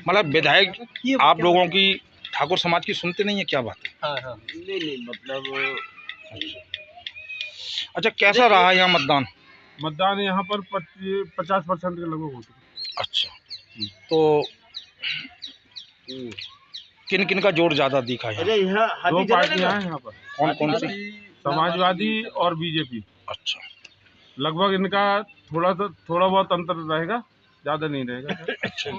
मतलब विधायक आप लोगों की ठाकुर समाज की सुनते नहीं है, क्या बात है? हाँ नहीं मतलब अच्छा, कैसा रहा यहाँ मतदान? मतदान यहाँ पर 50% के लगभग होते हैं। अच्छा, तो किन किन का जोर ज्यादा दिखा है? अरे यहाँ दो पार्टियां हैं यहाँ पर। कौन कौन सी? समाजवादी और बीजेपी। अच्छा, लगभग इनका थोड़ा बहुत अंतर रहेगा, ज्यादा नहीं रहेगा। अच्छा।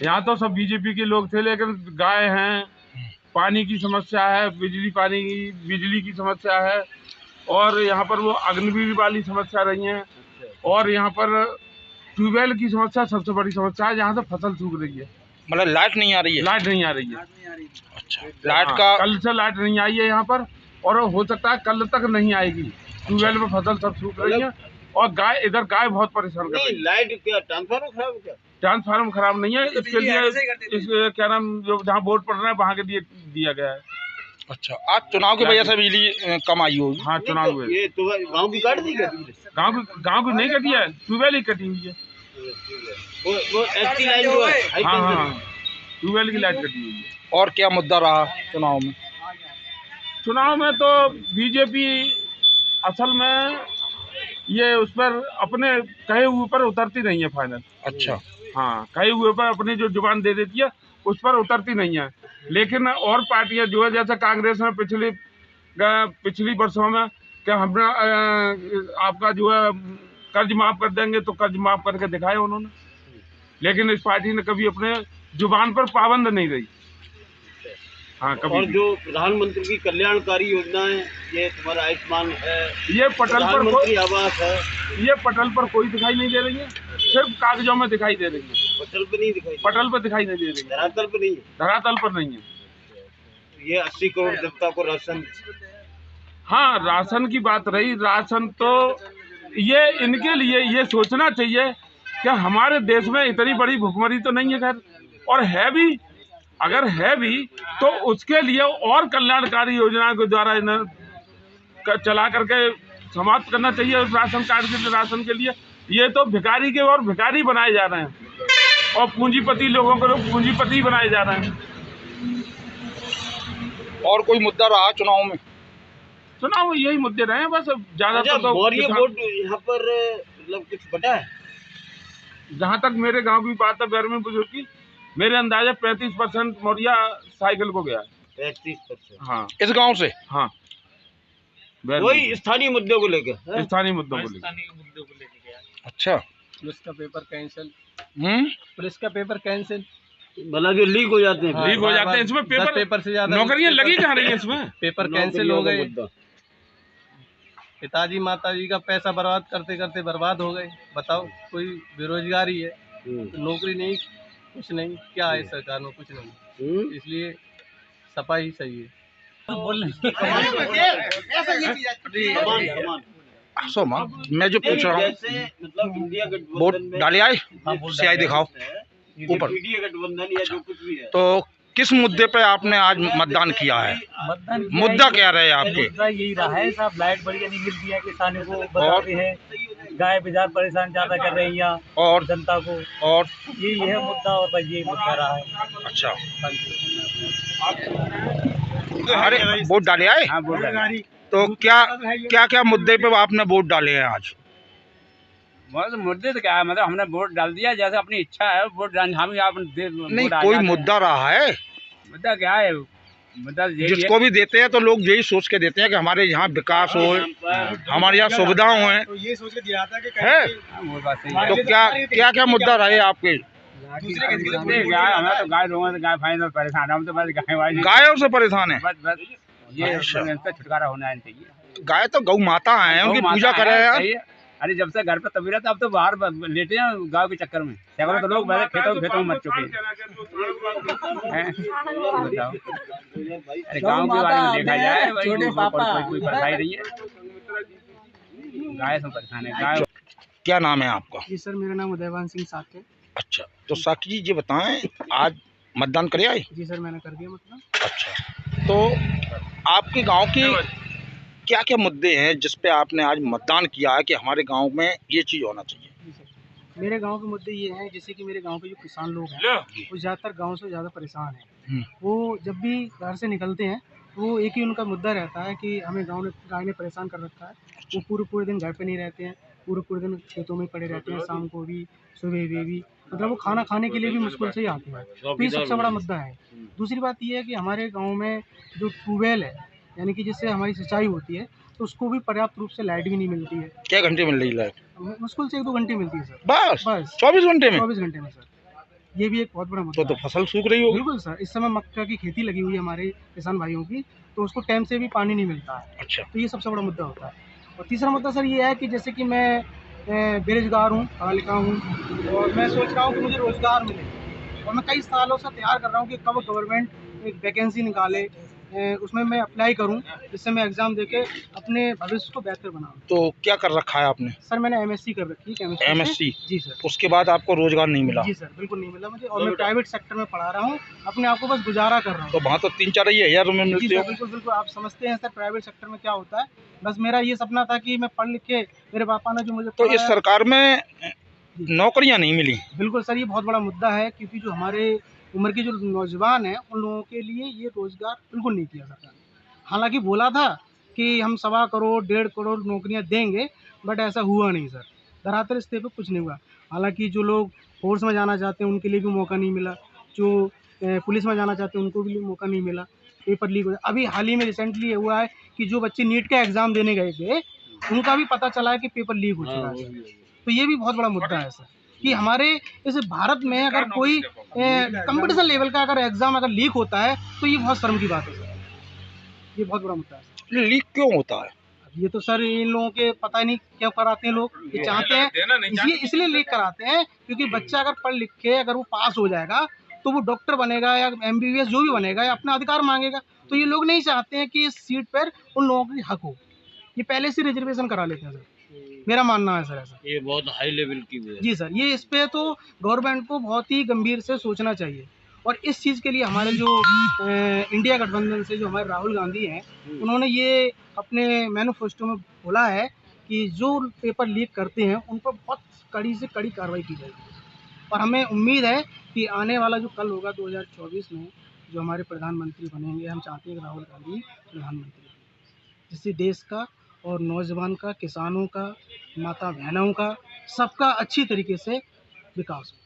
यहाँ तो सब बीजेपी के लोग थे, लेकिन गाय हैं, पानी की समस्या है, बिजली की समस्या है, और यहाँ पर वो अग्निवीर वाली समस्या रही है, और यहाँ पर ट्यूबवेल की समस्या सबसे बड़ी समस्या है, जहाँ से फसल सूख रही है। मतलब लाइट नहीं आ रही है? लाइट नहीं आ रही है। अच्छा, लाइट का कल से लाइट नहीं आई है यहाँ पर, और हो सकता है कल तक नहीं आएगी। ट्यूबवेल में फसल सब सूख रही है, और गाय बहुत परेशान कर रही है। लाइट क्या ट्रांसफार्मर खराब है? क्या ट्रांसफार्मर खराब नहीं है, इसके लिए इस क्या नाम जो जहाँ बोर्ड पड़ रहा है वहाँ के लिए दिया गया है। अच्छा, आज चुनाव की वजह से बिजली कम आई होगी? हाँ, चुनाव हुए। ये तो गाँव की काट दी क्या? गाँव की नहीं कटी है, ट्यूबवेल ही कटी हुई है। वो एसटी लाइन जो है। हाँ, ट्यूबवेल की लाइट कटी हुई है। और क्या मुद्दा रहा चुनाव में? चुनाव में तो बीजेपी असल में ये उस पर अपने कहे हुए पर उतरती नहीं है फाइनल। अच्छा, हाँ, कहे हुए पर अपनी जो जुबान दे देती है उस पर उतरती नहीं है। लेकिन और पार्टियां जो है, जैसे कांग्रेस में पिछली वर्षों में क्या हमने आपका जो है कर्ज माफ कर देंगे, तो कर्ज माफ करके दिखाए उन्होंने, लेकिन इस पार्टी ने कभी अपने जुबान पर पाबंद नहीं रही। हाँ, कभी। और जो प्रधानमंत्री की कल्याणकारी योजनाएं, ये तुम्हारा आयुष्मान है, ये पटल पर कोई आवास है, ये पटल पर कोई दिखाई नहीं दे रही है, सिर्फ कागजों में दिखाई दे रही है। पटल पर नहीं दिखाई, पटल पर दिखाई नहीं दे रही है, धरातल पर नहीं है। धरातल पर नहीं है। ये 80 करोड़ जनता को राशन। हाँ, राशन की बात रही, राशन तो ये इनके लिए ये सोचना चाहिए कि हमारे देश में इतनी बड़ी भुखमरी तो नहीं है खैर, और है भी, अगर है भी तो उसके लिए और कल्याणकारी योजना के द्वारा इन्हें चला करके समाप्त करना चाहिए राशन कार्ड के राशन के लिए। ये तो भिखारी के और भिखारी बनाए जा रहे हैं, और पूंजीपति लोगों को पूंजीपति बनाए जा रहे हैं। और कोई मुद्दा रहा चुनाव में? चुनाव में यही मुद्दे रहे हैं बस, ज्यादा तो मौर्य वोट यहाँ पर मतलब कुछ बटा है। जहाँ तक मेरे गांव की बात है, बैरमी बुजुर्ग की, मेरे अंदाजे 35% मौर्या साइकिल को गया है। 35%? हाँ, इस गांव से? हाँ, वही स्थानीय मुद्दों को लेकर, स्थानीय मुद्दों को लेकर। अच्छा, पुलिस का पेपर कैंसिल। पुलिस का पेपर कैंसिल, भला जो लीक हो जाते हैं। हाँ, लीक हो जाते हैं इसमें, पेपर से ज्यादा नौकरियां लगी कहाँ रही है इसमें? पेपर कैंसिल हो गए। पिताजी माताजी का पैसा बर्बाद करते करते बर्बाद हो गए। बताओ, कोई बेरोजगारी है, तो नौकरी नहीं, कुछ नहीं, क्या है सरकार में? कुछ नहीं। इसलिए सपा ही सही है। मैं जो पूछ रहा हूँ, वोट डाले आए? सियाई दिखाओ ऊपर। गठबंधन या जो कुछ भी है, तो किस मुद्दे पे आपने आज मतदान किया है? मुद्दा क्या रहे आपके? मुद्दा यही रहा है साहब, लाइट बढ़िया नहीं मिलती है, किसानों को बता रहे हैं, गाय बेजार परेशान ज्यादा कर रही है और जनता को, और यही है मुद्दा, और बस यही मुद्दा रहा है। अच्छा, अरे वोट डाले आए? हाँ, वोट डाले। तो क्या मुद्दे पे आपने वोट डाले हैं आज? बस मुद्दे तो क्या है, मतलब हमने वोट डाल दिया, जैसे अपनी इच्छा है वोट डाल, हम नहीं, कोई मुद्दा रहा है? मुद्दा क्या है? मुद्दा जिसको भी देते हैं तो लोग यही सोच के देते हैं कि हमारे यहाँ विकास हो, हमारे यहाँ सुविधाएं हैं, तो ये सोच के दिया था कि है? वो बात सही है। तो क्या मुद्दा रहे आपके? गाय, हमें तो गाय लोगों से गाय फाइनल परेशान, हम तो बस गायों से परेशान है? बस ये छुटकारा होना चाहिए। गाय तो गौ माता है, उनकी पूजा करें यार। अरे जब से घर पे तबीयत, अब तो बाहर लेटे हैं गाँव के चक्कर में, सैकड़ों तो लोग वैसे खेतों में मर चुके हैं। बताओ, अरे गाँव के बारे में देखा जाए, कोई परेशानी नहीं है, गाय से परेशान है। गाय। क्या नाम है आपका? जी सर, मेरा नाम उदयवान सिंह साके। अच्छा, तो साकी जी ये बताएं, आज मतदान करे आए? जी सर, मैंने कर दिया मतलब। अच्छा, तो आपके गांव की क्या मुद्दे हैं जिस पे आपने आज मतदान किया है कि हमारे गांव में ये चीज़ होना चाहिए? मेरे गांव के मुद्दे ये हैं, जैसे कि मेरे गांव के जो किसान लोग हैं वो ज़्यादातर गांव से ज़्यादा परेशान हैं। वो जब भी घर से निकलते हैं तो वो एक ही उनका मुद्दा रहता है कि हमें गाय ने परेशान कर रखा है। वो पूरे दिन घर पे नहीं रहते हैं, पूरे दिन खेतों में पड़े रहते हैं, शाम को भी सुबह भी, मतलब वो खाना खाने के लिए भी मुश्किल से ही आते हैं। तो ये सबसे बड़ा मुद्दा है। दूसरी बात ये है कि हमारे गाँव में जो ट्यूबवेल है, यानी कि जिससे हमारी सिंचाई होती है, तो उसको भी पर्याप्त रूप से लाइट भी नहीं मिलती है। क्या घंटे मिल रही लाइट? मुश्किल से 1-2 घंटे मिलती है सर। बस बस 24 घंटे में? 24 घंटे में सर। ये भी एक बहुत बड़ा मुद्दा तो है। फसल सूख रही होगी। बिल्कुल सर, इस समय मक्का की खेती लगी हुई है हमारे किसान भाइयों की, तो उसको टाइम से भी पानी नहीं मिलता है। अच्छा, तो ये सबसे बड़ा मुद्दा होता है। और तीसरा मुद्दा सर ये है कि जैसे कि मैं बेरोजगार हूँ, पढ़ा लिखा हूँ, और मैं सोच रहा हूँ कि मुझे रोजगार मिले, और मैं कई सालों से तैयार कर रहा हूँ कि कब गवर्नमेंट एक वैकेंसी निकाले, उसमें मैं अप्लाई करूं, जिससे मैं एग्ज़ाम देके अपने भविष्य को बेहतर बनाऊं। तो क्या कर रखा है आपने? सर मैंने MSc कर रखी है, केमिस्ट्री से। MSc? जी सर। उसके बाद आपको रोजगार नहीं मिला? जी सर, बिल्कुल नहीं मिला मुझे, और मैं प्राइवेट सेक्टर में पढ़ा रहा हूँ, अपने आप को बस गुजारा कर रहा हूँ। तो वहाँ तो 3-4 हज़ार रुपये जी मिलते सर, हो। बिल्कुल बिल्कुल, आप समझते हैं सर प्राइवेट सेक्टर में क्या होता है। बस मेरा ये सपना था कि मैं पढ़ लिख के, मेरे पापा ने जो मुझे तो इस पढ़ाया। सरकार में नौकरियाँ नहीं मिली? बिल्कुल सर, ये बहुत बड़ा मुद्दा है, क्योंकि जो हमारे उम्र के जो नौजवान हैं उन लोगों के लिए ये रोजगार बिल्कुल नहीं किया सरकार ने। हालांकि बोला था कि हम 1.25 करोड़ 1.5 करोड़ नौकरियां देंगे, बट ऐसा हुआ नहीं सर। धरातल स्तर पे कुछ नहीं हुआ। हालांकि जो लोग फोर्स में जाना चाहते हैं उनके लिए भी मौका नहीं मिला, जो पुलिस में जाना चाहते हैं उनको भी मौका नहीं मिला, पेपर लीक हो जाए। अभी हाल ही में रिसेंटली ये हुआ है कि जो बच्चे नीट का एग्ज़ाम देने गए थे उनका भी पता चला है कि पेपर लीक हो चुका है। तो ये भी बहुत बड़ा मुद्दा है सर, कि हमारे इस भारत में अगर कोई कंपटीशन लेवल का अगर एग्ज़ाम अगर लीक होता है तो ये बहुत शर्म की बात है सर। ये बहुत बड़ा मुद्दा है। लीक क्यों होता है? ये तो सर इन लोगों के पता नहीं क्यों कराते हैं लोग, ये चाहते हैं इसलिए लीक कराते हैं, क्योंकि बच्चा अगर पढ़ लिख के अगर वो पास हो जाएगा तो वो डॉक्टर बनेगा या MBBS जो भी बनेगा या अपना अधिकार मांगेगा। तो ये लोग नहीं चाहते हैं कि इस सीट पर उन लोगों की हक हो, ये पहले से रिजर्वेशन करा लेते हैं सर, मेरा मानना है सर ऐसा। ये बहुत हाई लेवल की वो है। जी सर, ये इस पे तो गवर्नमेंट को बहुत ही गंभीर से सोचना चाहिए। और इस चीज़ के लिए हमारे जो इंडिया गठबंधन से जो हमारे राहुल गांधी हैं, उन्होंने ये अपने मैनिफेस्टो में बोला है कि जो पेपर लीक करते हैं उन पर बहुत कड़ी से कड़ी कार्रवाई की जाएगी। और हमें उम्मीद है कि आने वाला जो कल होगा 2024 में जो हमारे प्रधानमंत्री बनेंगे, हम चाहते हैं कि राहुल गांधी प्रधानमंत्री बने, जिससे देश का और नौजवान का, किसानों का, माता बहनों का, सबका अच्छी तरीके से विकास हो।